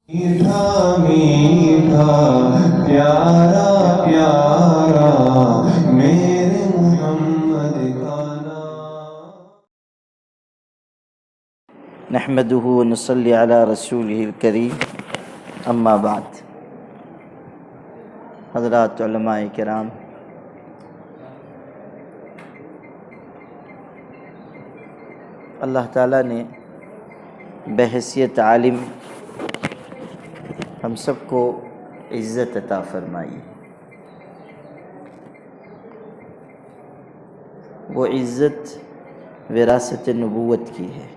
میٹھا میٹھا پیارا پیارا میرے محمد کا نام۔ نحمده ونصلي على رسوله الكريم اما بعد۔ حضرات علماء کرام، اللہ تعالیٰ نے بحیثیت عالم ہم سب کو عزت عطا فرمائی۔ وہ عزت وراثت نبوت کی ہے۔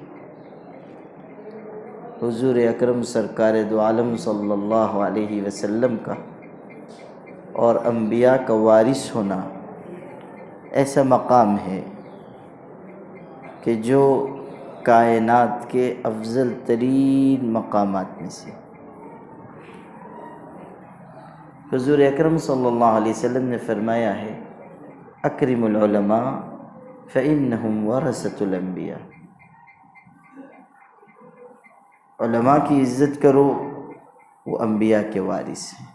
حضور اکرم سرکار دو عالم صلی اللہ علیہ وسلم کا اور انبیاء کا وارث ہونا ایسا مقام ہے کہ جو کائنات کے افضل ترین مقامات میں سے۔ حضور اکرم صلی اللہ علیہ وسلم نے فرمایا ہے، اکرم العلماء فإنہم ورثۃ الانبیاء۔ علماء کی عزت کرو، وہ انبیاء کے وارث ہیں۔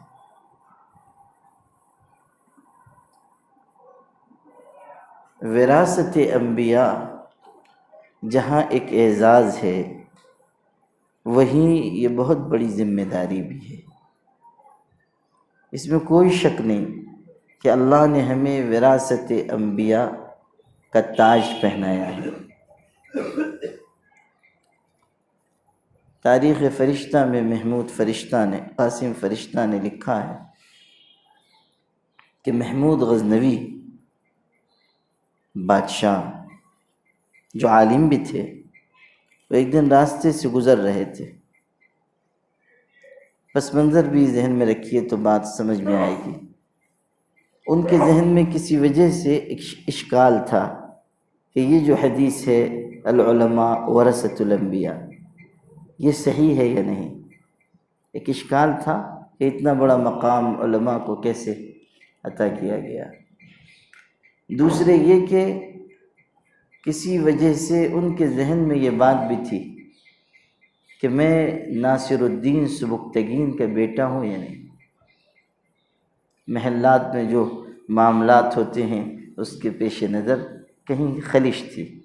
وراثت انبیاء جہاں ایک اعزاز ہے، وہیں یہ بہت بڑی ذمہ داری بھی ہے۔ اس میں کوئی شک نہیں کہ اللہ نے ہمیں وراثت انبیاء کا تاج پہنایا ہے۔ تاریخ فرشتہ میں محمود فرشتہ نے، قاسم فرشتہ نے لکھا ہے کہ محمود غزنوی بادشاہ جو عالم بھی تھے، وہ ایک دن راستے سے گزر رہے تھے۔ پس منظر بھی ذہن میں رکھیے تو بات سمجھ میں آئے گی۔ ان کے ذہن میں کسی وجہ سے ایک اشکال تھا کہ یہ جو حدیث ہے العلماء ورثۃ الانبیاء، یہ صحیح ہے یا نہیں۔ ایک اشکال تھا کہ اتنا بڑا مقام علماء کو کیسے عطا کیا گیا۔ دوسرے یہ کہ کسی وجہ سے ان کے ذہن میں یہ بات بھی تھی کہ میں ناصر الدین سبکتگین کا بیٹا ہوں یا نہیں۔ محلات میں جو معاملات ہوتے ہیں اس کے پیش نظر کہیں خلش تھی۔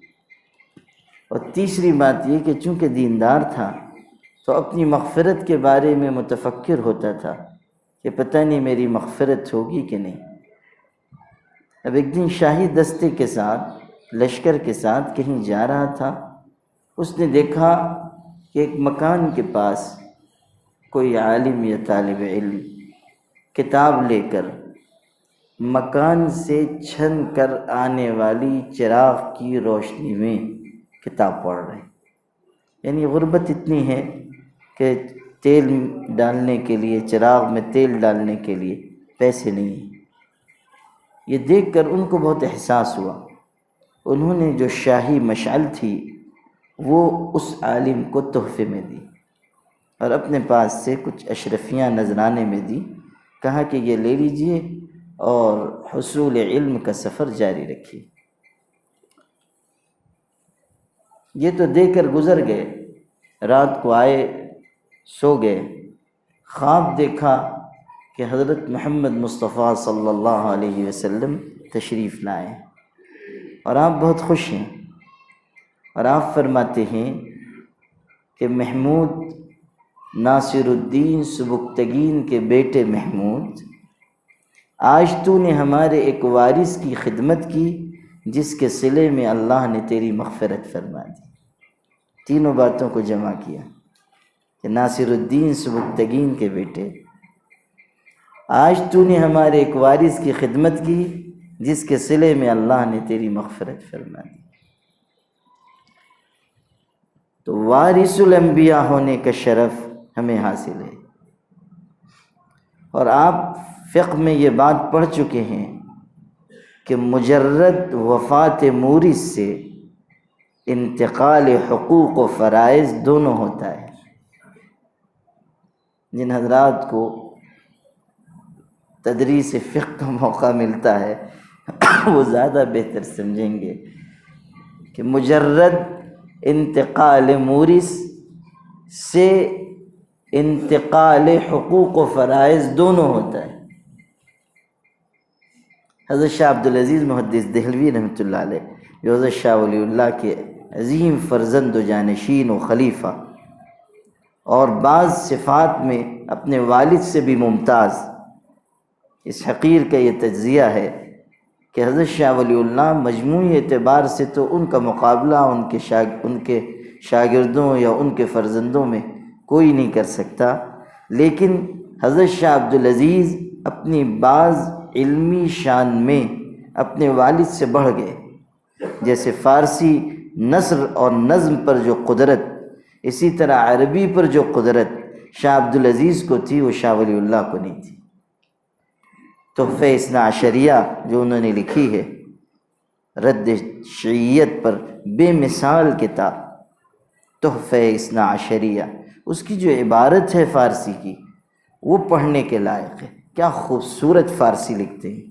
اور تیسری بات یہ کہ چونکہ دیندار تھا تو اپنی مغفرت کے بارے میں متفکر ہوتا تھا کہ پتہ نہیں میری مغفرت ہوگی کہ نہیں۔ اب ایک دن شاہی دستے کے ساتھ، لشکر کے ساتھ کہیں جا رہا تھا۔ اس نے دیکھا کہ ایک مکان کے پاس کوئی عالم یا طالب علم کتاب لے کر مکان سے چھن کر آنے والی چراغ کی روشنی میں کتاب پڑھ رہے ہیں۔ یعنی غربت اتنی ہے کہ تیل ڈالنے کے لیے، چراغ میں تیل ڈالنے کے لیے پیسے نہیں ہیں۔ یہ دیکھ کر ان کو بہت احساس ہوا۔ انہوں نے جو شاہی مشعل تھی وہ اس عالم کو تحفے میں دی اور اپنے پاس سے کچھ اشرفیاں نذرانے میں دی۔ کہا کہ یہ لے لیجئے اور حصول علم کا سفر جاری رکھیے۔ یہ تو دے کر گزر گئے۔ رات کو آئے، سو گئے۔ خواب دیکھا کہ حضرت محمد مصطفیٰ صلی اللہ علیہ وسلم تشریف لائے اور آپ بہت خوش ہیں، اور آپ فرماتے ہیں کہ محمود، ناصر الدین سبکتگین کے بیٹے محمود، آج تو نے ہمارے ایک وارث کی خدمت کی جس کے صلے میں اللہ نے تیری مغفرت فرما دی۔ تینوں باتوں کو جمع کیا کہ ناصر الدین سبکتگین کے بیٹے، آج تو نے ہمارے ایک وارث کی خدمت کی جس کے صلے میں اللہ نے تیری مغفرت فرما دی۔ تو وارث الانبیاء ہونے کا شرف ہمیں حاصل ہے۔ اور آپ فقہ میں یہ بات پڑھ چکے ہیں کہ مجرد وفات مورث سے انتقال حقوق و فرائض دونوں ہوتا ہے۔ جن حضرات کو تدریس فقہ کا موقع ملتا ہے وہ زیادہ بہتر سمجھیں گے کہ مجرد انتقال مورث سے انتقال حقوق و فرائض دونوں ہوتا ہے۔ حضرت شاہ عبدالعزیز محدث دہلوی رحمۃ اللہ علیہ جو حضرت شاہ ولی اللہ کے عظیم فرزند و جانشین و خلیفہ، اور بعض صفات میں اپنے والد سے بھی ممتاز، اس حقیر کا یہ تجزیہ ہے کہ حضرت شاہ ولی اللہ مجموعی اعتبار سے تو ان کا مقابلہ ان کے شاگردوں یا ان کے فرزندوں میں کوئی نہیں کر سکتا، لیکن حضرت شاہ عبدالعزیز اپنی بعض علمی شان میں اپنے والد سے بڑھ گئے۔ جیسے فارسی نثر اور نظم پر جو قدرت، اسی طرح عربی پر جو قدرت شاہ عبدالعزیز کو تھی وہ شاہ ولی اللہ کو نہیں تھی۔ تحفہ اثنا عشریہ جو انہوں نے لکھی ہے، رد شیعیت پر بے مثال کتاب تحفہ اثنا عشریہ، اس کی جو عبارت ہے فارسی کی وہ پڑھنے کے لائق ہے۔ کیا خوبصورت فارسی لکھتے ہیں۔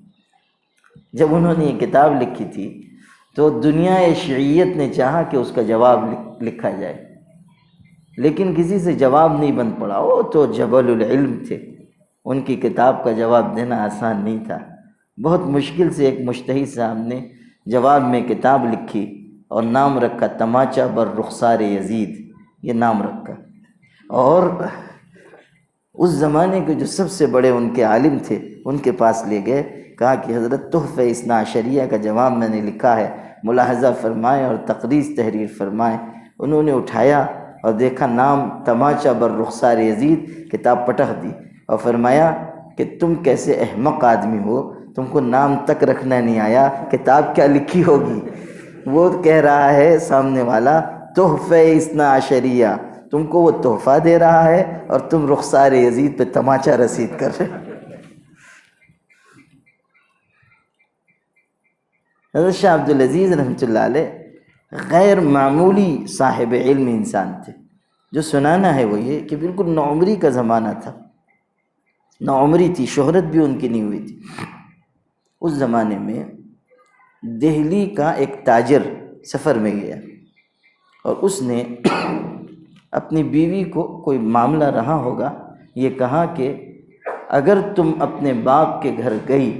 جب انہوں نے یہ کتاب لکھی تھی تو دنیا شیعیت نے چاہا کہ اس کا جواب لکھا جائے، لیکن کسی سے جواب نہیں بن پڑا۔ وہ تو جبل العلم تھے، ان کی کتاب کا جواب دینا آسان نہیں تھا۔ بہت مشکل سے ایک مجتہد صاحب نے جواب میں کتاب لکھی اور نام رکھا تماچا بر رخسار یزید، یہ نام رکھا۔ اور اس زمانے کے جو سب سے بڑے ان کے عالم تھے ان کے پاس لے گئے، کہا کہ حضرت تحفہ اثنا عشریہ کا جواب میں نے لکھا ہے، ملاحظہ فرمائیں اور تقریض تحریر فرمائیں۔ انہوں نے اٹھایا اور دیکھا نام تماچا بر رخسار یزید، کتاب پٹخ دی اور فرمایا کہ تم کیسے احمق آدمی ہو، تم کو نام تک رکھنا نہیں آیا، کتاب کیا لکھی ہوگی۔ وہ کہہ رہا ہے سامنے والا تحفہ اثنا عشریہ، تم کو وہ تحفہ دے رہا ہے اور تم رخسار یزید پہ تماچا رسید کر رہے۔ حضرت شاہ عبدالعزیز رحمۃ اللہ علیہ غیر معمولی صاحب علم انسان تھے۔ جو سنانا ہے وہ یہ کہ بالکل نوعمری کا زمانہ تھا، نوعمری تھی، شہرت بھی ان کی نہیں ہوئی تھی۔ اس زمانے میں دہلی کا ایک تاجر سفر میں گیا اور اس نے اپنی بیوی کو کوئی معاملہ رہا ہوگا، یہ کہا کہ اگر تم اپنے باپ کے گھر گئی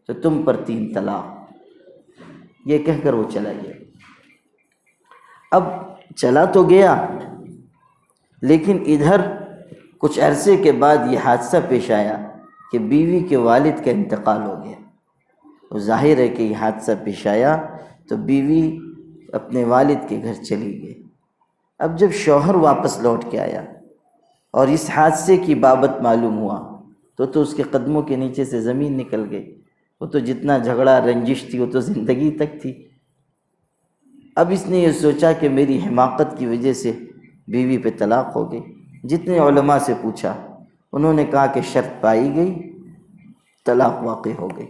تو تم پر 3 طلاق، یہ کہہ کر وہ چلا گیا۔ اب چلا تو گیا، لیکن ادھر کچھ عرصے کے بعد یہ حادثہ پیش آیا کہ بیوی کے والد کا انتقال ہو گیا۔ وہ ظاہر ہے کہ یہ حادثہ پیش آیا تو بیوی اپنے والد کے گھر چلی گئی۔ اب جب شوہر واپس لوٹ کے آیا اور اس حادثے کی بابت معلوم ہوا تو اس کے قدموں کے نیچے سے زمین نکل گئی۔ وہ تو جتنا جھگڑا رنجش تھی وہ تو زندگی تک تھی۔ اب اس نے یہ سوچا کہ میری حماقت کی وجہ سے بیوی پہ طلاق ہو گئی۔ جتنے علماء سے پوچھا انہوں نے کہا کہ شرط پائی گئی، طلاق واقع ہو گئی۔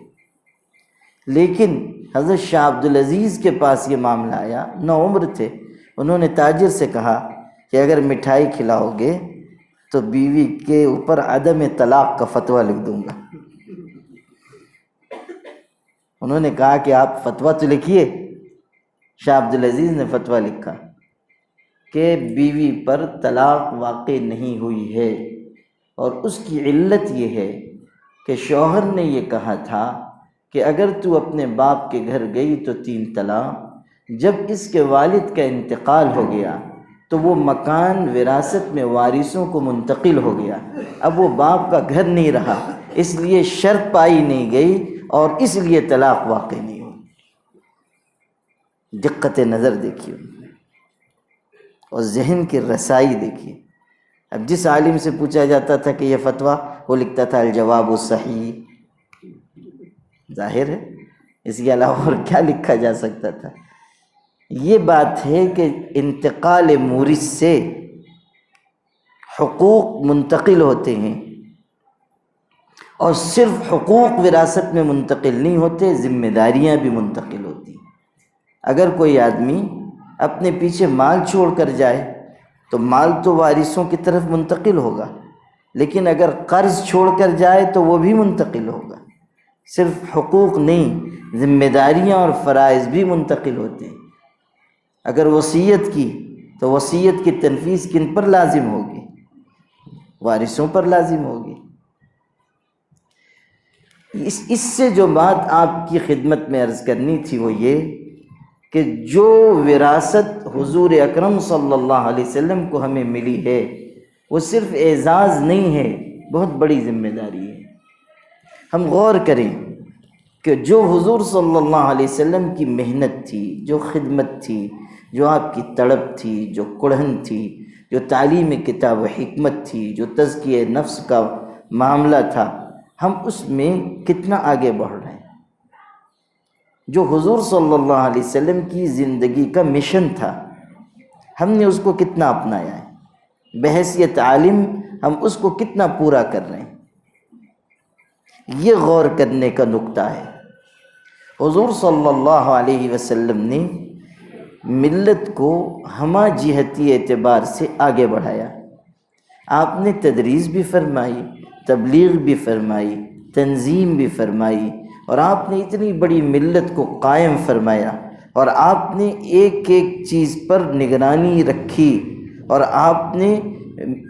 لیکن حضرت شاہ عبدالعزیز کے پاس یہ معاملہ آیا، نوعمر تھے۔ انہوں نے تاجر سے کہا کہ اگر مٹھائی کھلاؤ گے تو بیوی کے اوپر عدم طلاق کا فتویٰ لکھ دوں گا۔ انہوں نے کہا کہ آپ فتویٰ تو لکھیے۔ شاہ عبدالعزیز نے فتویٰ لکھا کہ بیوی پر طلاق واقع نہیں ہوئی ہے، اور اس کی علت یہ ہے کہ شوہر نے یہ کہا تھا کہ اگر تو اپنے باپ کے گھر گئی تو 3 طلاق، جب اس کے والد کا انتقال ہو گیا تو وہ مکان وراثت میں وارثوں کو منتقل ہو گیا، اب وہ باپ کا گھر نہیں رہا، اس لیے شرط پائی نہیں گئی اور اس لیے طلاق واقع نہیں ہوئی۔ دقت نظر دیکھیے اور ذہن کی رسائی دیکھیے۔ اب جس عالم سے پوچھا جاتا تھا کہ یہ فتویٰ، وہ لکھتا تھا الجواب الصحیح۔ ظاہر ہے اس کے علاوہ اور کیا لکھا جا سکتا تھا۔ یہ بات ہے کہ انتقال مورث سے حقوق منتقل ہوتے ہیں، اور صرف حقوق وراثت میں منتقل نہیں ہوتے، ذمہ داریاں بھی منتقل ہوتی ہیں۔ اگر کوئی آدمی اپنے پیچھے مال چھوڑ کر جائے تو مال تو وارثوں کی طرف منتقل ہوگا، لیکن اگر قرض چھوڑ کر جائے تو وہ بھی منتقل ہوگا۔ صرف حقوق نہیں، ذمہ داریاں اور فرائض بھی منتقل ہوتے ہیں۔ اگر وصیت کی تو وصیت کی تنفیذ کن پر لازم ہوگی؟ وارثوں پر لازم ہوگی۔ اس سے جو بات آپ کی خدمت میں عرض کرنی تھی وہ یہ کہ جو وراثت حضور اکرم صلی اللہ علیہ وسلم کو ہمیں ملی ہے وہ صرف اعزاز نہیں ہے، بہت بڑی ذمہ داری ہے۔ ہم غور کریں کہ جو حضور صلی اللہ علیہ وسلم کی محنت تھی، جو خدمت تھی، جو آپ کی تڑپ تھی، جو کڑھن تھی، جو تعلیم کتاب و حکمت تھی، جو تزکیہ نفس کا معاملہ تھا، ہم اس میں کتنا آگے بڑھ رہے ہیں۔ جو حضور صلی اللہ علیہ وسلم کی زندگی کا مشن تھا، ہم نے اس کو کتنا اپنایا ہے، بحیثیت عالم ہم اس کو کتنا پورا کر رہے ہیں، یہ غور کرنے کا نقطہ ہے۔ حضور صلی اللہ علیہ وسلم نے ملت کو ہمہ جہتی اعتبار سے آگے بڑھایا۔ آپ نے تدریس بھی فرمائی، تبلیغ بھی فرمائی، تنظیم بھی فرمائی، اور آپ نے اتنی بڑی ملت کو قائم فرمایا، اور آپ نے ایک ایک چیز پر نگرانی رکھی، اور آپ نے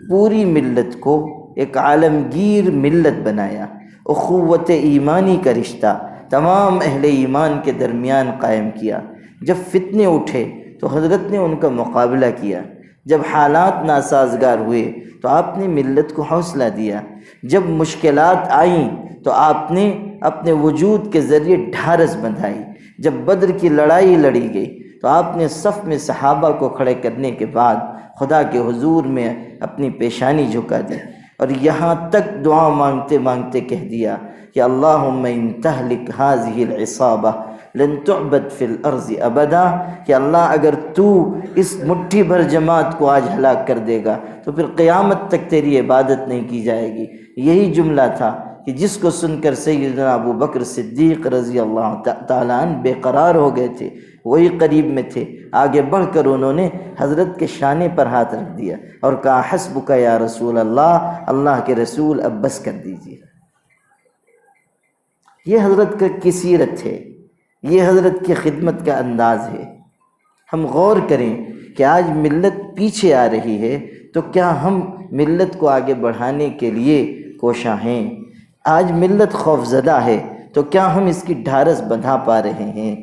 پوری ملت کو ایک عالمگیر ملت بنایا۔ اخوت ایمانی کا رشتہ تمام اہل ایمان کے درمیان قائم کیا۔ جب فتنے اٹھے تو حضرت نے ان کا مقابلہ کیا، جب حالات ناسازگار ہوئے تو آپ نے ملت کو حوصلہ دیا، جب مشکلات آئیں تو آپ نے اپنے وجود کے ذریعے ڈھارس بندھائی، جب بدر کی لڑائی لڑی گئی تو آپ نے صف میں صحابہ کو کھڑے کرنے کے بعد خدا کے حضور میں اپنی پیشانی جھکا دی، اور یہاں تک دعا مانگتے مانگتے کہہ دیا کہ اللہم ان تہلک ہذہ العصابہ لن تعبد فی الارض ابدا، کہ اللہ اگر تو اس مٹھی بھر جماعت کو آج ہلاک کر دے گا تو پھر قیامت تک تیری عبادت نہیں کی جائے گی۔ یہی جملہ تھا کہ جس کو سن کر سیدنا ابو بکر صدیق رضی اللہ تعالیٰ عنہ بے قرار ہو گئے تھے، وہی قریب میں تھے، آگے بڑھ کر انہوں نے حضرت کے شانے پر ہاتھ رکھ دیا اور کہا حسبک یا رسول اللہ، اللہ کے رسول اب بس کر دیجیے۔ یہ حضرت کی سیرت ہے، یہ حضرت کی خدمت کا انداز ہے۔ ہم غور کریں کہ آج ملت پیچھے آ رہی ہے تو کیا ہم ملت کو آگے بڑھانے کے لیے کوشاں ہیں؟ آج ملت خوف زدہ ہے تو کیا ہم اس کی ڈھارس بندھا پا رہے ہیں؟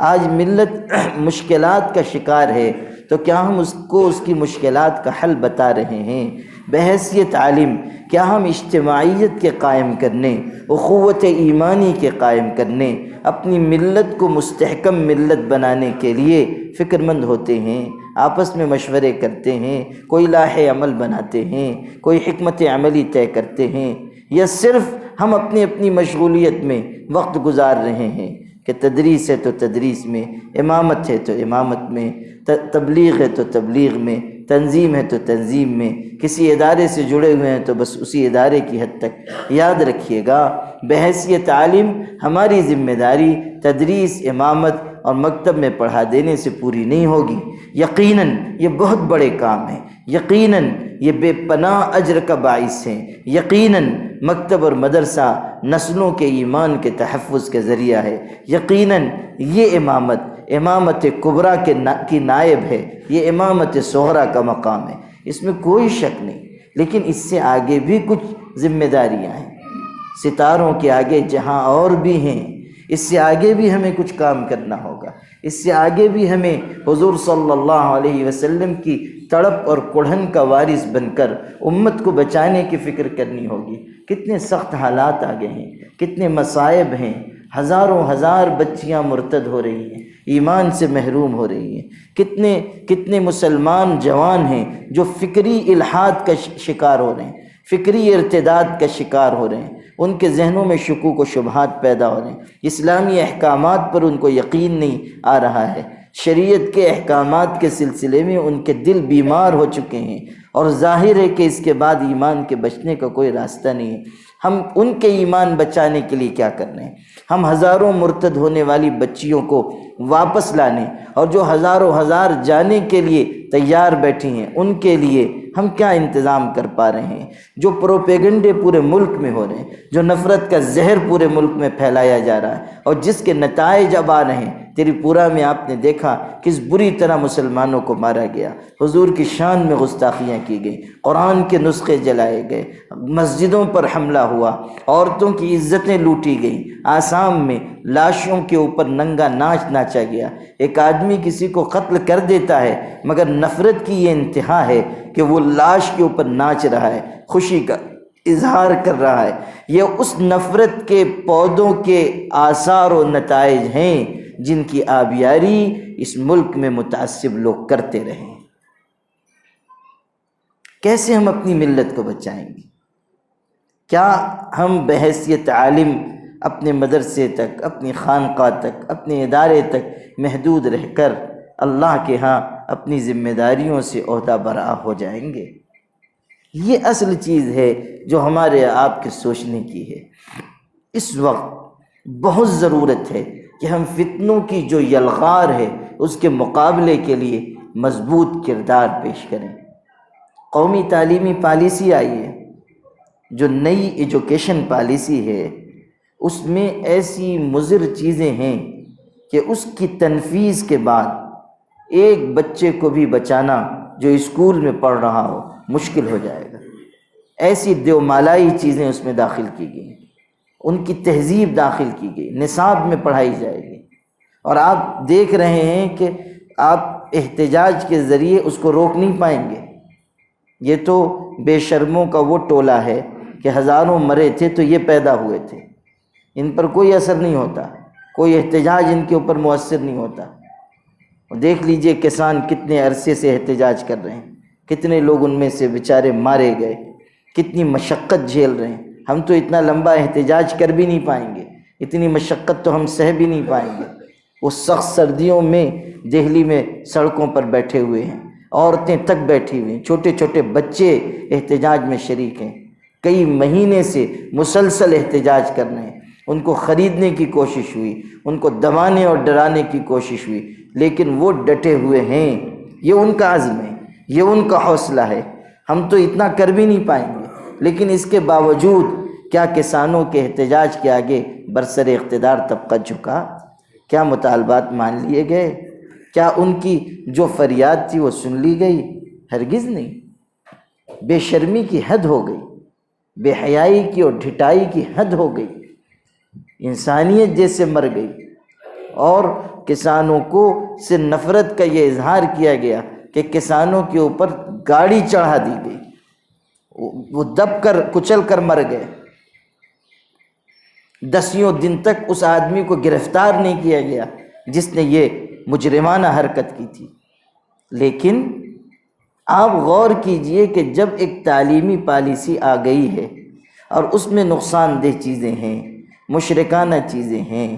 آج ملت مشکلات کا شکار ہے تو کیا ہم اس کو اس کی مشکلات کا حل بتا رہے ہیں؟ بحیثیت عالم کیا ہم اجتماعیت کے قائم کرنے، اخوت ایمانی کے قائم کرنے، اپنی ملت کو مستحکم ملت بنانے کے لیے فکر مند ہوتے ہیں، آپس میں مشورے کرتے ہیں، کوئی لاہ عمل بناتے ہیں، کوئی حکمت عملی طے کرتے ہیں، یا صرف ہم اپنی اپنی مشغولیت میں وقت گزار رہے ہیں کہ تدریس ہے تو تدریس میں، امامت ہے تو امامت میں، تبلیغ ہے تو تبلیغ میں، تنظیم ہے تو تنظیم میں، کسی ادارے سے جڑے ہوئے ہیں تو بس اسی ادارے کی حد تک۔ یاد رکھیے گا بحیثیت عالم ہماری ذمہ داری تدریس، امامت اور مکتب میں پڑھا دینے سے پوری نہیں ہوگی۔ یقیناً یہ بہت بڑے کام ہیں، یقیناً یہ بے پناہ اجر کا باعث ہیں، یقیناً مکتب اور مدرسہ نسلوں کے ایمان کے تحفظ کے ذریعہ ہے، یقیناً یہ امامت کبریٰ کی نائب ہے، یہ امامت صغریٰ کا مقام ہے، اس میں کوئی شک نہیں۔ لیکن اس سے آگے بھی کچھ ذمہ داریاں ہیں، ستاروں کے آگے جہاں اور بھی ہیں، اس سے آگے بھی ہمیں کچھ کام کرنا ہوگا، اس سے آگے بھی ہمیں حضور صلی اللہ علیہ وسلم کی تڑپ اور کڑھن کا وارث بن کر امت کو بچانے کی فکر کرنی ہوگی۔ کتنے سخت حالات آگے ہیں، کتنے مصائب ہیں، ہزاروں ہزار بچیاں مرتد ہو رہی ہیں، ایمان سے محروم ہو رہی ہیں، کتنے مسلمان جوان ہیں جو فکری الحاد کا شکار ہو رہے ہیں، فکری ارتداد کا شکار ہو رہے ہیں، ان کے ذہنوں میں شکوک و شبہات پیدا ہو رہے ہیں، اسلامی احکامات پر ان کو یقین نہیں آ رہا ہے، شریعت کے احکامات کے سلسلے میں ان کے دل بیمار ہو چکے ہیں، اور ظاہر ہے کہ اس کے بعد ایمان کے بچنے کا کوئی راستہ نہیں ہے۔ ہم ان کے ایمان بچانے کے لیے کیا کر رہے ہیں؟ ہم ہزاروں مرتد ہونے والی بچیوں کو واپس لانے اور جو ہزاروں ہزار جانے کے لیے تیار بیٹھی ہیں ان کے لیے ہم کیا انتظام کر پا رہے ہیں؟ جو پروپیگنڈے پورے ملک میں ہو رہے ہیں، جو نفرت کا زہر پورے ملک میں پھیلایا جا رہا ہے، اور جس کے نتائج اب آ رہے ہیں، تیری پورا میں آپ نے دیکھا کس بری طرح مسلمانوں کو مارا گیا، حضور کی شان میں گستاخیاں کی گئیں، قرآن کے نسخے جلائے گئے، مسجدوں پر حملہ ہوا، عورتوں کی عزتیں لوٹی گئیں، آسام میں لاشوں کے اوپر ننگا ناچ ناچا گیا۔ ایک آدمی کسی کو قتل کر دیتا ہے مگر نفرت کی یہ انتہا ہے کہ وہ لاش کے اوپر ناچ رہا ہے، خوشی کا اظہار کر رہا ہے۔ یہ اس نفرت کے پودوں کے آثار و نتائج ہیں جن کی آبیاری اس ملک میں متعصب لوگ کرتے رہے۔ کیسے ہم اپنی ملت کو بچائیں گے؟ کیا ہم بحیثیت عالم اپنے مدرسے تک، اپنی خانقاہ تک، اپنے ادارے تک محدود رہ کر اللہ کے ہاں اپنی ذمہ داریوں سے عہدہ برآ ہو جائیں گے؟ یہ اصل چیز ہے جو ہمارے آپ کے سوچنے کی ہے۔ اس وقت بہت ضرورت ہے کہ ہم فتنوں کی جو یلغار ہے اس کے مقابلے کے لیے مضبوط کردار پیش کریں۔ قومی تعلیمی پالیسی آئی ہے، جو نئی ایجوکیشن پالیسی ہے، اس میں ایسی مضر چیزیں ہیں کہ اس کی تنفیذ کے بعد ایک بچے کو بھی بچانا جو اسکول میں پڑھ رہا ہو مشکل ہو جائے گا۔ ایسی دیومالائی چیزیں اس میں داخل کی گئی، ان کی تہذیب داخل کی گئی، نصاب میں پڑھائی جائے گی، اور آپ دیکھ رہے ہیں کہ آپ احتجاج کے ذریعے اس کو روک نہیں پائیں گے۔ یہ تو بے شرموں کا وہ ٹولہ ہے کہ ہزاروں مرے تھے تو یہ پیدا ہوئے تھے، ان پر کوئی اثر نہیں ہوتا، کوئی احتجاج ان کے اوپر مؤثر نہیں ہوتا۔ دیکھ لیجئے کسان کتنے عرصے سے احتجاج کر رہے ہیں، کتنے لوگ ان میں سے بیچارے مارے گئے، کتنی مشقت جھیل رہے ہیں۔ ہم تو اتنا لمبا احتجاج کر بھی نہیں پائیں گے، اتنی مشقت تو ہم سہ بھی نہیں پائیں گے۔ وہ سخت سردیوں میں دہلی میں سڑکوں پر بیٹھے ہوئے ہیں، عورتیں تک بیٹھی ہوئی ہیں، چھوٹے چھوٹے بچے احتجاج میں شریک ہیں، کئی مہینے سے مسلسل احتجاج کر رہے ہیں۔ ان کو خریدنے کی کوشش ہوئی، ان کو دبانے اور ڈرانے کی کوشش ہوئی، لیکن وہ ڈٹے ہوئے ہیں۔ یہ ان کا عزم ہے، یہ ان کا حوصلہ ہے۔ ہم تو اتنا کر بھی نہیں پائیں گے، لیکن اس کے باوجود کیا کسانوں کے احتجاج کے آگے برسر اقتدار طبقہ جھکا؟ کیا مطالبات مان لیے گئے؟ کیا ان کی جو فریاد تھی وہ سن لی گئی؟ ہرگز نہیں۔ بے شرمی کی حد ہو گئی، بے حیائی کی اور ڈھٹائی کی حد ہو گئی، انسانیت جیسے مر گئی، اور کسانوں کو سے نفرت کا یہ اظہار کیا گیا کہ کسانوں کے اوپر گاڑی چڑھا دی گئی، وہ دب کر کچل کر مر گئے۔ 10 دن تک اس آدمی کو گرفتار نہیں کیا گیا جس نے یہ مجرمانہ حرکت کی تھی۔ لیکن آپ غور کیجئے کہ جب ایک تعلیمی پالیسی آ گئی ہے اور اس میں نقصان دہ چیزیں ہیں، مشرکانہ چیزیں ہیں،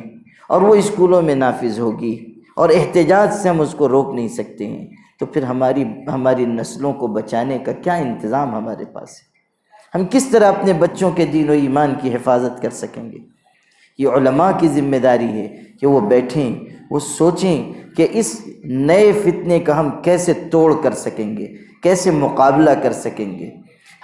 اور وہ اسکولوں میں نافذ ہوگی اور احتجاج سے ہم اس کو روک نہیں سکتے ہیں، تو پھر ہماری نسلوں کو بچانے کا کیا انتظام ہمارے پاس ہے؟ ہم کس طرح اپنے بچوں کے دین و ایمان کی حفاظت کر سکیں گے؟ یہ علماء کی ذمہ داری ہے کہ وہ بیٹھیں، وہ سوچیں کہ اس نئے فتنے کا ہم کیسے توڑ کر سکیں گے، کیسے مقابلہ کر سکیں گے۔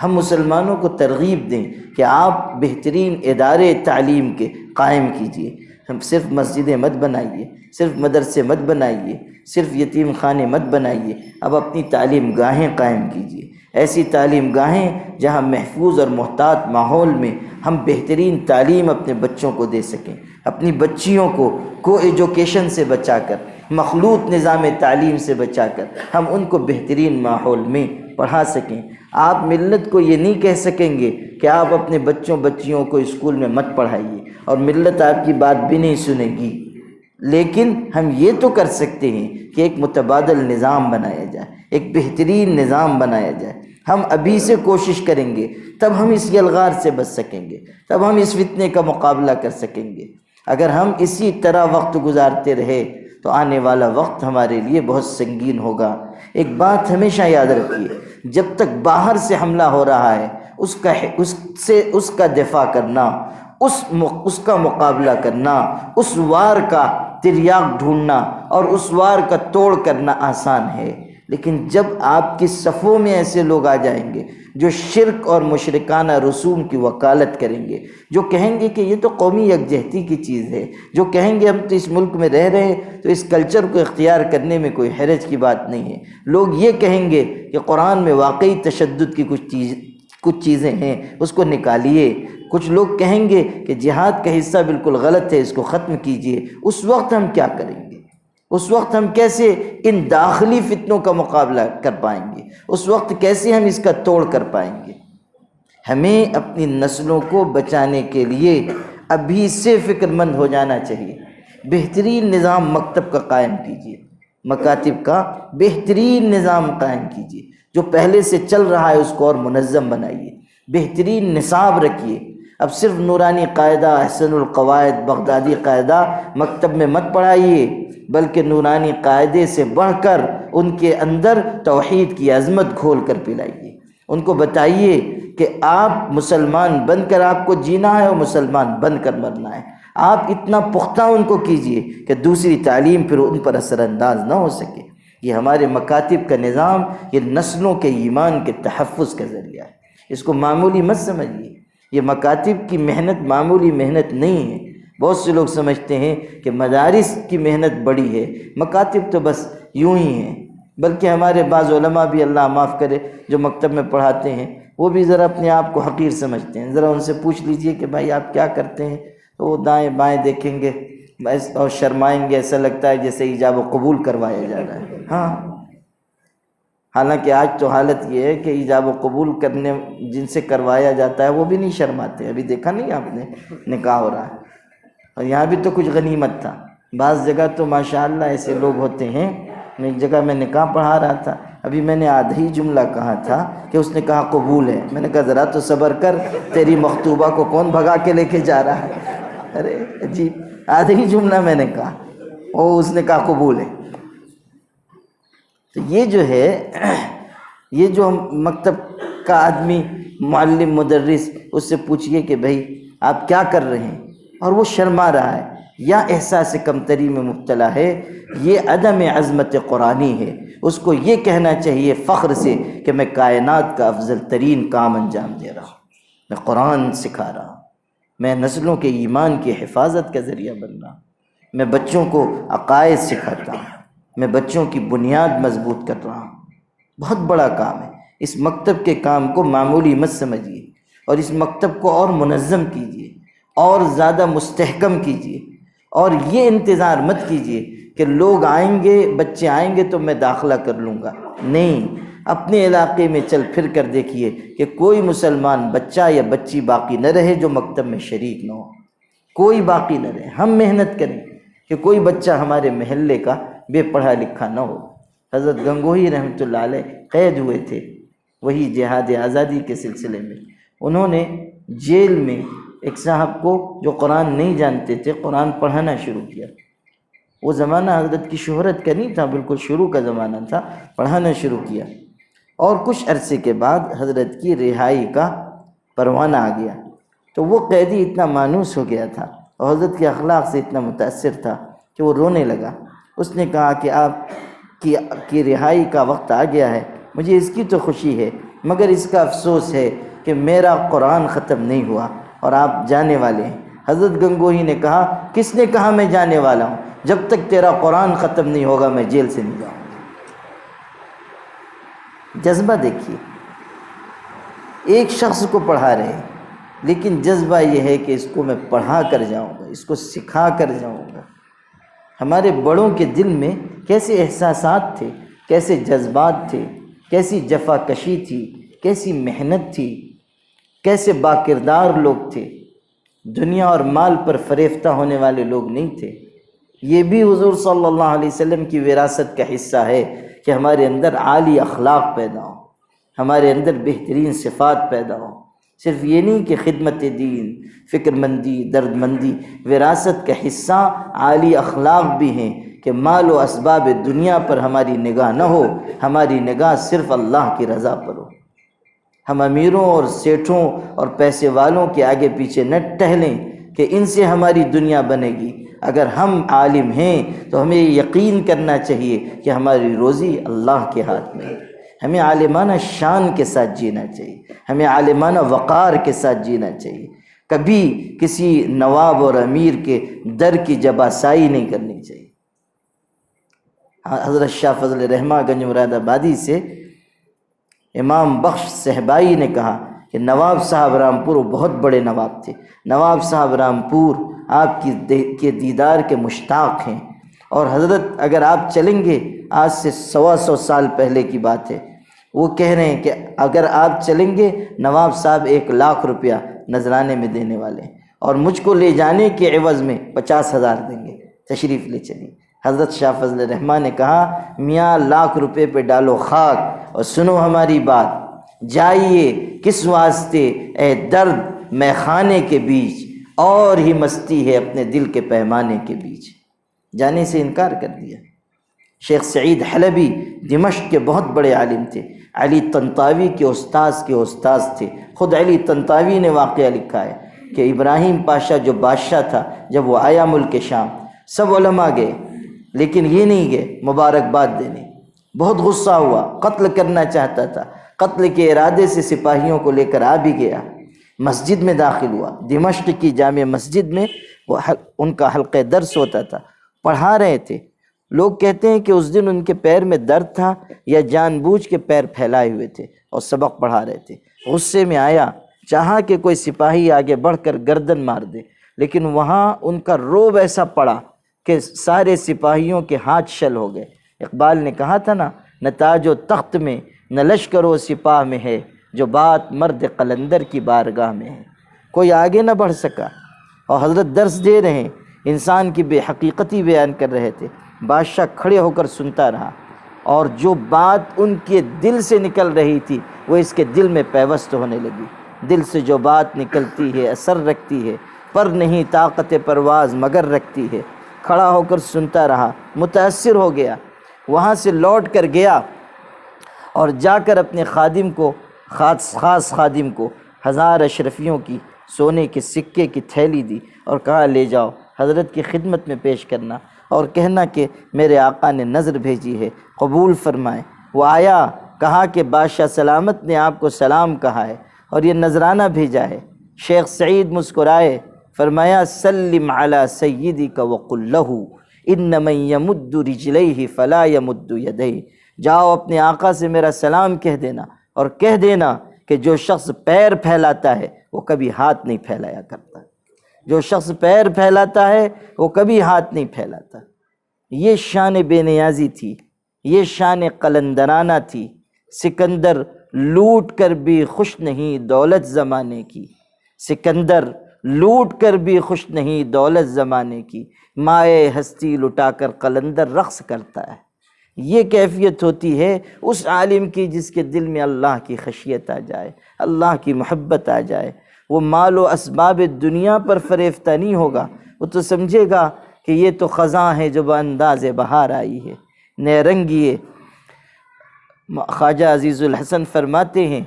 ہم مسلمانوں کو ترغیب دیں کہ آپ بہترین ادارے تعلیم کے قائم کیجئے۔ ہم صرف مسجدیں مت بنائیے، صرف مدرسے مت بنائیے، صرف یتیم خانے مت بنائیے، اب اپنی تعلیم گاہیں قائم کیجئے، ایسی تعلیم گاہیں جہاں محفوظ اور محتاط ماحول میں ہم بہترین تعلیم اپنے بچوں کو دے سکیں، اپنی بچیوں کو ایجوکیشن سے بچا کر، مخلوط نظام تعلیم سے بچا کر ہم ان کو بہترین ماحول میں پڑھا سکیں۔ آپ ملت کو یہ نہیں کہہ سکیں گے کہ آپ اپنے بچیوں کو اسکول میں مت پڑھائیے، اور ملت آپ کی بات بھی نہیں سنے گی، لیکن ہم یہ تو کر سکتے ہیں کہ ایک متبادل نظام بنایا جائے، ایک بہترین نظام بنایا جائے۔ ہم ابھی سے کوشش کریں گے تب ہم اس یلغار سے بچ سکیں گے، تب ہم اس فتنے کا مقابلہ کر سکیں گے۔ اگر ہم اسی طرح وقت گزارتے رہے تو آنے والا وقت ہمارے لیے بہت سنگین ہوگا۔ ایک بات ہمیشہ یاد رکھیے، جب تک باہر سے حملہ ہو رہا ہے اس کا دفاع کرنا، اس کا مقابلہ کرنا، اس وار کا تریاق ڈھونڈنا اور اس وار کا توڑ کرنا آسان ہے۔ لیکن جب آپ کی صفوں میں ایسے لوگ آ جائیں گے جو شرک اور مشرکانہ رسوم کی وکالت کریں گے، جو کہیں گے کہ یہ تو قومی یکجہتی کی چیز ہے، جو کہیں گے ہم تو اس ملک میں رہ رہے ہیں تو اس کلچر کو اختیار کرنے میں کوئی حرج کی بات نہیں ہے، لوگ یہ کہیں گے کہ قرآن میں واقعی تشدد کی کچھ چیزیں ہیں اس کو نکالیے، کچھ لوگ کہیں گے کہ جہاد کا حصہ بالکل غلط ہے اس کو ختم کیجئے، اس وقت ہم کیا کریں گے؟ اس وقت ہم کیسے ان داخلی فتنوں کا مقابلہ کر پائیں گے؟ اس وقت کیسے ہم اس کا توڑ کر پائیں گے؟ ہمیں اپنی نسلوں کو بچانے کے لیے ابھی سے فکر مند ہو جانا چاہیے۔ بہترین نظام مکتب کا قائم کیجیے، مکاتب کا بہترین نظام قائم کیجیے، جو پہلے سے چل رہا ہے اس کو اور منظم بنائیے، بہترین نصاب رکھیے۔ اب صرف نورانی قاعدہ، احسن القواعد، بغدادی قاعدہ مکتب میں مت پڑھائیے، بلکہ نورانی قاعدے سے بڑھ کر ان کے اندر توحید کی عظمت کھول کر پلائیے۔ ان کو بتائیے کہ آپ مسلمان بن کر آپ کو جینا ہے اور مسلمان بن کر مرنا ہے۔ آپ اتنا پختہ ان کو کیجئے کہ دوسری تعلیم پھر ان پر اثر انداز نہ ہو سکے۔ یہ ہمارے مکاتب کا نظام یہ نسلوں کے ایمان کے تحفظ کا ذریعہ ہے، اس کو معمولی مت سمجھیے۔ یہ مکاتب کی محنت معمولی محنت نہیں ہے۔ بہت سے لوگ سمجھتے ہیں کہ مدارس کی محنت بڑی ہے، مکاتب تو بس یوں ہی ہیں۔ بلکہ ہمارے بعض علماء بھی، اللہ معاف کرے، جو مکتب میں پڑھاتے ہیں وہ بھی ذرا اپنے آپ کو حقیر سمجھتے ہیں۔ ذرا ان سے پوچھ لیجئے کہ بھائی آپ کیا کرتے ہیں، تو وہ دائیں بائیں دیکھیں گے اور شرمائیں گے، ایسا لگتا ہے جیسے ایجاب و قبول کروایا جا رہا ہے۔ ہاں، حالانکہ آج تو حالت یہ ہے کہ ایجاب و قبول کرنے جن سے کروایا جاتا ہے وہ بھی نہیں شرماتے۔ ابھی دیکھا نہیں آپ نے، نکاح ہو رہا ہے، اور یہاں بھی تو کچھ غنیمت تھا۔ بعض جگہ تو ماشاءاللہ ایسے لوگ ہوتے ہیں۔ میں ایک جگہ میں نکاح پڑھا رہا تھا، ابھی میں نے آدھا ہی جملہ کہا تھا کہ اس نے کہا قبول ہے۔ میں نے کہا ذرا تو صبر کر، تیری مخطوبہ کو کون بھگا کے لے کے جا رہا ہے؟ ارے عجیب، آدھا ہی جملہ میں نے کہا اور اس نے کہا قبول ہے۔ تو یہ جو ہے، یہ جو مکتب کا آدمی، معلم، مدرس، اس سے پوچھئے کہ بھائی آپ کیا کر رہے ہیں، اور وہ شرما رہا ہے یا احساس کمتری میں مبتلا ہے، یہ عدم عظمت قرآنی ہے۔ اس کو یہ کہنا چاہیے فخر سے کہ میں کائنات کا افضل ترین کام انجام دے رہا ہوں، میں قرآن سکھا رہا ہوں، میں نسلوں کے ایمان کی حفاظت کا ذریعہ بن رہا ہوں، میں بچوں کو عقائد سکھاتا ہوں، میں بچوں کی بنیاد مضبوط کر رہا ہوں۔ بہت بڑا کام ہے۔ اس مکتب کے کام کو معمولی مت سمجھیے، اور اس مکتب کو اور منظم کیجیے، اور زیادہ مستحکم کیجیے، اور یہ انتظار مت کیجیے کہ لوگ آئیں گے، بچے آئیں گے تو میں داخلہ کر لوں گا۔ نہیں، اپنے علاقے میں چل پھر کر دیکھیے کہ کوئی مسلمان بچہ یا بچی باقی نہ رہے جو مکتب میں شریک نہ ہو، کوئی باقی نہ رہے۔ ہم محنت کریں کہ کوئی بچہ ہمارے محلے کا بے پڑھا لکھا نہ ہو۔ حضرت گنگوہی رحمۃ اللہ علیہ قید ہوئے تھے، وہی جہاد آزادی کے سلسلے میں۔ انہوں نے جیل میں ایک صاحب کو جو قرآن نہیں جانتے تھے قرآن پڑھانا شروع کیا۔ وہ زمانہ حضرت کی شہرت کا نہیں تھا، بالکل شروع کا زمانہ تھا، پڑھانا شروع کیا، اور کچھ عرصے کے بعد حضرت کی رہائی کا پروانہ آ گیا۔ تو وہ قیدی اتنا مانوس ہو گیا تھا اور حضرت کے اخلاق سے اتنا متاثر تھا کہ وہ رونے لگا۔ اس نے کہا کہ آپ کی رہائی کا وقت آ گیا ہے، مجھے اس کی تو خوشی ہے، مگر اس کا افسوس ہے کہ میرا قرآن ختم نہیں ہوا اور آپ جانے والے ہیں۔ حضرت گنگوہی نے کہا، کس نے کہا میں جانے والا ہوں؟ جب تک تیرا قرآن ختم نہیں ہوگا میں جیل سے نہیں جاؤں۔ جذبہ دیکھیے، ایک شخص کو پڑھا رہے ہیں، لیکن جذبہ یہ ہے کہ اس کو میں پڑھا کر جاؤں گا، اس کو سکھا کر جاؤں گا۔ ہمارے بڑوں کے دل میں کیسے احساسات تھے، کیسے جذبات تھے، کیسی جفا کشی تھی، کیسی محنت تھی، کیسے باکردار لوگ تھے، دنیا اور مال پر فریفتہ ہونے والے لوگ نہیں تھے۔ یہ بھی حضور صلی اللہ علیہ وسلم کی وراثت کا حصہ ہے کہ ہمارے اندر عالی اخلاق پیدا ہوں، ہمارے اندر بہترین صفات پیدا ہوں۔ صرف یہ نہیں کہ خدمت دین، فکر مندی، درد مندی، وراثت کا حصہ عالی اخلاق بھی ہیں کہ مال و اسباب دنیا پر ہماری نگاہ نہ ہو، ہماری نگاہ صرف اللہ کی رضا پر ہو۔ ہم امیروں اور سیٹھوں اور پیسے والوں کے آگے پیچھے نہ ٹہلیں کہ ان سے ہماری دنیا بنے گی، اگر ہم عالم ہیں تو ہمیں یقین کرنا چاہیے کہ ہماری روزی اللہ کے ہاتھ میں ہے۔ ہمیں عالمانہ شان کے ساتھ جینا چاہیے، ہمیں عالمانہ وقار کے ساتھ جینا چاہیے، کبھی کسی نواب اور امیر کے در کی جباسائی نہیں کرنی چاہیے۔ حضرت شاہ فضل رحمہ گنج مراد آبادی سے امام بخش صہبائی نے کہا کہ نواب صاحب رامپور وہ بہت بڑے نواب تھے، نواب صاحب رامپور آپ کے دیدار کے مشتاق ہیں، اور حضرت اگر آپ چلیں گے، آج سے 125 سال پہلے کی بات ہے، وہ کہہ رہے ہیں کہ اگر آپ چلیں گے نواب صاحب 1 لاکھ روپیہ نذرانے میں دینے والے ہیں، اور مجھ کو لے جانے کے عوض میں 50,000 دیں گے، تشریف لے چلیے۔ حضرت شاہ فضل رحمہ نے کہا میاں لاکھ روپے پہ ڈالو خاک اور سنو ہماری بات، جائیے کس واسطے اے درد میخانے کے بیچ، اور ہی مستی ہے اپنے دل کے پیمانے کے بیچ۔ جانے سے انکار کر دیا۔ شیخ سعید حلبی دمشق کے بہت بڑے عالم تھے، علی طنطاوی کے استاذ تھے۔ خود علی طنطاوی نے واقعہ لکھا ہے کہ ابراہیم پاشا جو بادشاہ تھا، جب وہ آیا ملک شام، سب علماء گئے لیکن یہ نہیں گئے مبارکباد دینے۔ بہت غصہ ہوا، قتل کرنا چاہتا تھا، قتل کے ارادے سے سپاہیوں کو لے کر آ بھی گیا، مسجد میں داخل ہوا۔ دمشق کی جامع مسجد میں وہ ان کا حلقہ درس ہوتا تھا، پڑھا رہے تھے۔ لوگ کہتے ہیں کہ اس دن ان کے پیر میں درد تھا یا جان بوجھ کے پیر پھیلائے ہوئے تھے اور سبق پڑھا رہے تھے۔ غصے میں آیا، چاہا کہ کوئی سپاہی آگے بڑھ کر گردن مار دے، لیکن وہاں ان کا روب ایسا پڑا کہ سارے سپاہیوں کے ہاتھ شل ہو گئے۔ اقبال نے کہا تھا نا، نہ تاج و تخت میں نہ لشکر و سپاہ میں ہے، جو بات مرد قلندر کی بارگاہ میں ہے۔ کوئی آگے نہ بڑھ سکا، اور حضرت درس دے رہے ہیں، انسان کی بے حقیقتی بیان کر رہے تھے۔ بادشاہ کھڑے ہو کر سنتا رہا، اور جو بات ان کے دل سے نکل رہی تھی وہ اس کے دل میں پیوست ہونے لگی۔ دل سے جو بات نکلتی ہے اثر رکھتی ہے، پر نہیں طاقت پرواز مگر رکھتی ہے۔ کھڑا ہو کر سنتا رہا، متاثر ہو گیا، وہاں سے لوٹ کر گیا اور جا کر اپنے خادم کو، خاص خادم کو 1000 اشرفیوں کی سونے کے سکے کی تھیلی دی اور کہا لے جاؤ، حضرت کی خدمت میں پیش کرنا اور کہنا کہ میرے آقا نے نظر بھیجی ہے، قبول فرمائیں۔ وہ آیا، کہا کہ بادشاہ سلامت نے آپ کو سلام کہا ہے اور یہ نذرانہ بھیجا ہے۔ شیخ سعید مسکرائے، فرمایا سلم علی سیدک وقل لہ ان من یمد رجلیہ فلا یمد یدیہ، جاؤ اپنے آقا سے میرا سلام کہہ دینا اور کہہ دینا کہ جو شخص پیر پھیلاتا ہے وہ کبھی ہاتھ نہیں پھیلایا کرتا، جو شخص پیر پھیلاتا ہے وہ کبھی ہاتھ نہیں پھیلاتا۔ یہ شان بے نیازی تھی، یہ شان قلندرانہ تھی۔ سکندر لوٹ کر بھی خوش نہیں دولت زمانے کی، سکندر لوٹ کر بھی خوش نہیں دولت زمانے کی، مائے ہستی لٹا کر قلندر رقص کرتا ہے۔ یہ کیفیت ہوتی ہے اس عالم کی جس کے دل میں اللہ کی خشیت آ جائے، اللہ کی محبت آ جائے۔ وہ مال و اسباب دنیا پر فریفتہ نہیں ہوگا، وہ تو سمجھے گا کہ یہ تو خزاں ہے جو بانداز بہار آئی ہے، نئے رنگیے۔ خواجہ عزیز الحسن فرماتے ہیں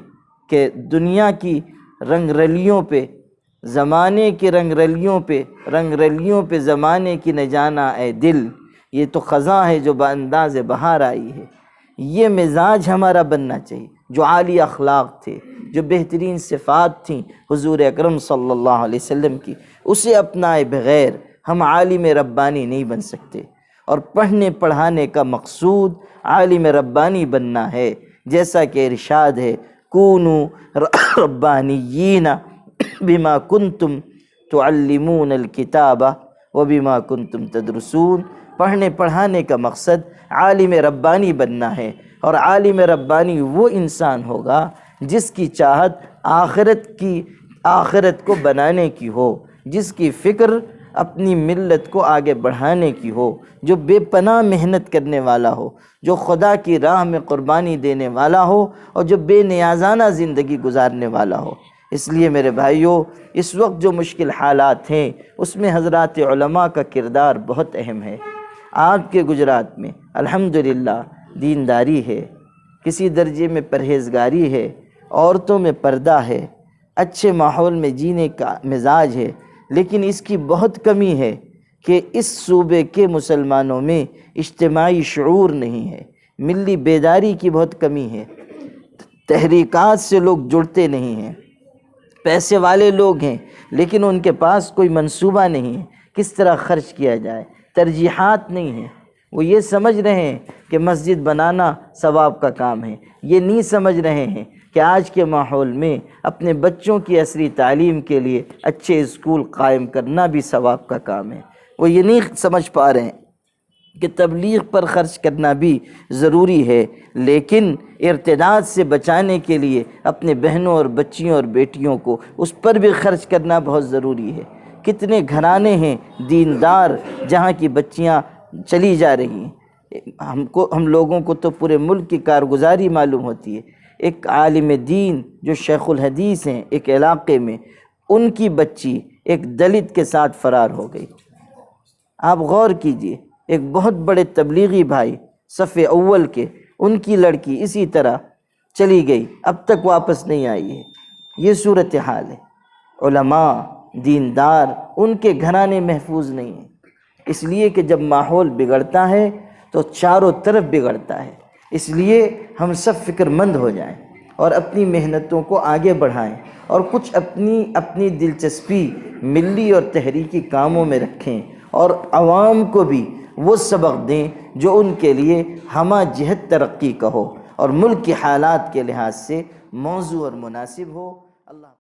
کہ دنیا کی رنگ رلیوں پہ، زمانے کی رنگ رلیوں پہ زمانے کی نہ جانا اے دل، یہ تو خزاں ہے جو بانداز بہار آئی ہے۔ یہ مزاج ہمارا بننا چاہیے۔ جو عالی اخلاق تھے، جو بہترین صفات تھیں حضور اکرم صلی اللہ علیہ وسلم کی، اسے اپنائے بغیر ہم عالم ربانی نہیں بن سکتے۔ اور پڑھنے پڑھانے کا مقصود عالم ربانی بننا ہے، جیسا کہ ارشاد ہے کونوا ربانیین بما کنتم تعلمون الکتاب وبما کنتم تدرسون۔ پڑھنے پڑھانے کا مقصد عالم ربانی بننا ہے، اور عالم ربانی وہ انسان ہوگا جس کی چاہت آخرت کو بنانے کی ہو، جس کی فکر اپنی ملت کو آگے بڑھانے کی ہو، جو بے پناہ محنت کرنے والا ہو، جو خدا کی راہ میں قربانی دینے والا ہو، اور جو بے نیازانہ زندگی گزارنے والا ہو۔ اس لیے میرے بھائیوں، اس وقت جو مشکل حالات ہیں اس میں حضرات علماء کا کردار بہت اہم ہے۔ آپ کے گجرات میں الحمدللہ دینداری ہے، کسی درجے میں پرہیزگاری ہے، عورتوں میں پردہ ہے، اچھے ماحول میں جینے کا مزاج ہے، لیکن اس کی بہت کمی ہے کہ اس صوبے کے مسلمانوں میں اجتماعی شعور نہیں ہے، ملی بیداری کی بہت کمی ہے، تحریکات سے لوگ جڑتے نہیں ہیں، پیسے والے لوگ ہیں لیکن ان کے پاس کوئی منصوبہ نہیں ہے کس طرح خرچ کیا جائے، ترجیحات نہیں ہیں۔ وہ یہ سمجھ رہے ہیں کہ مسجد بنانا ثواب کا کام ہے، یہ نہیں سمجھ رہے ہیں کہ آج کے ماحول میں اپنے بچوں کی عصری تعلیم کے لیے اچھے اسکول قائم کرنا بھی ثواب کا کام ہے۔ وہ یہ نہیں سمجھ پا رہے ہیں کہ تبلیغ پر خرچ کرنا بھی ضروری ہے، لیکن ارتداد سے بچانے کے لیے اپنے بہنوں اور بچیوں اور بیٹیوں کو اس پر بھی خرچ کرنا بہت ضروری ہے۔ کتنے گھرانے ہیں دیندار جہاں کی بچیاں چلی جا رہی ہیں، ہم لوگوں کو تو پورے ملک کی کارگزاری معلوم ہوتی ہے۔ ایک عالم دین جو شیخ الحدیث ہیں ایک علاقے میں، ان کی بچی ایک دلت کے ساتھ فرار ہو گئی۔ آپ غور کیجئے، ایک بہت بڑے تبلیغی بھائی صف اول کے، ان کی لڑکی اسی طرح چلی گئی، اب تک واپس نہیں آئی ہے۔ یہ صورتحال ہے۔ علماء دیندار ان کے گھرانے محفوظ نہیں ہیں، اس لیے کہ جب ماحول بگڑتا ہے تو چاروں طرف بگڑتا ہے۔ اس لیے ہم سب فکر مند ہو جائیں اور اپنی محنتوں کو آگے بڑھائیں اور کچھ اپنی دلچسپی ملی اور تحریکی کاموں میں رکھیں اور عوام کو بھی وہ سبق دیں جو ان کے لیے ہمہ جہت ترقی کا ہو اور ملک کی حالات کے لحاظ سے موزوں اور مناسب ہو۔ اللہ